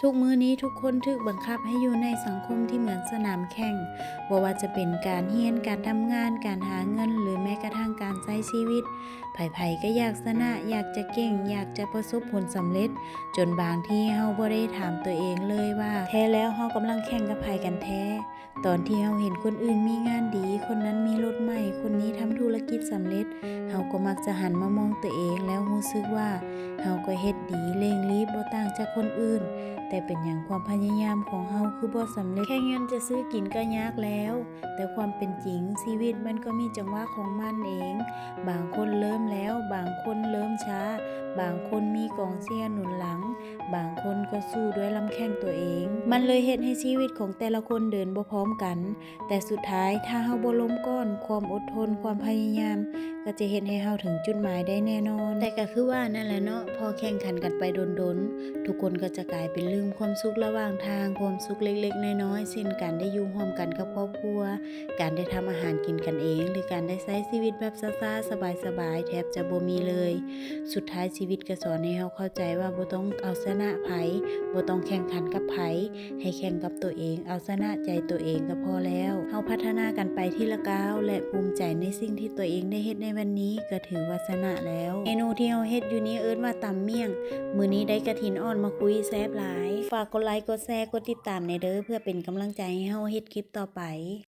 ทุกมื้อนี้ทุกคนถูกบังคับให้อยู่ในสังคมที่เหมือนสนามแข่งบ่ว่าจะเป็นการเรียนการทำงานการหาเงินหรือแม้กระทั่งการใช้ชีวิตไผๆก็อยากชนะอยากจะเก่งอยากจะประสบผลสำเร็จจนบางทีเฮาบ่ได้ถามตัวเองเลยว่าแท้แล้วเฮากำลังแข่งกับไผกันแท้ตอนที่เฮาเห็นคนอื่นมีงานดีคนนั้นมีรถใหม่คนนี้ทำธุรกิจสำเร็จเฮาก็มักจะหันมามองตัวเองแล้วรู้สึกว่าเฮาก็เฮ็ดดีเร่งรีบบ่ต่างจากคนอื่น แต่เป็นอย่างความพยายามของเฮาคือบ่สำเร็จแค่เงินจะซื้อกินก็ยากแล้วแต่ความเป็นจริงชีวิตมันก็มีจังหวะของมันเองบางคนเริ่มแล้วบางคนเริ่มช้าบางคนมีกองเชียร์หนุนหลังบางคนก็สู้ด้วยลำแข้งตัวเองมันเลยเฮ็ดให้ชีวิตของแต่ละคนเดินบ่พร้อมกันแต่สุดท้ายถ้าเฮาบ่ล้มก้อนความอดทนความพยายามก็จะเฮ็ดให้เฮาถึงจุดหมายได้แน่นอนแต่ก็คือว่านั่นแหละเนาะพอแข่งขันกันไปดนๆทุกคนก็จะกลายเป็นลืมความสุขระหว่างทางความสุขเล็กๆน้อยๆเช่นการได้อยู่ร่วมกันกับครอบครัวการได้ทำอาหารกินกันเองหรือการได้ใช้ชีวิตแบบซ่าๆสบายๆแทบจะบ่มีเลยสุดท้ายชีวิตก็สอนให้เราเข้าใจว่าบ่ต้องเอาชนะไผบ่ต้องแข่งขันกับไผให้แข่งกับตัวเองเอาชนะใจตัวเองก็พอแล้วเราพัฒนากันไปทีละก้าวและภูมิใจในสิ่งที่ตัวเองได้เฮ็ดในวันนี้ก็ถือว่าชนะแล้วเมนูที่เราเฮ็ดอยู่นี้เอิ้นว่าตำเมี่ยงมื้อนี้ได้กฐินอ่อนมาคุยแซ่บหลายฝากกดไลค์กดแชร์กดติดตามแหน่เด้อเพื่อเป็นกำลังใจให้เราเฮ็ดคลิปต่อไป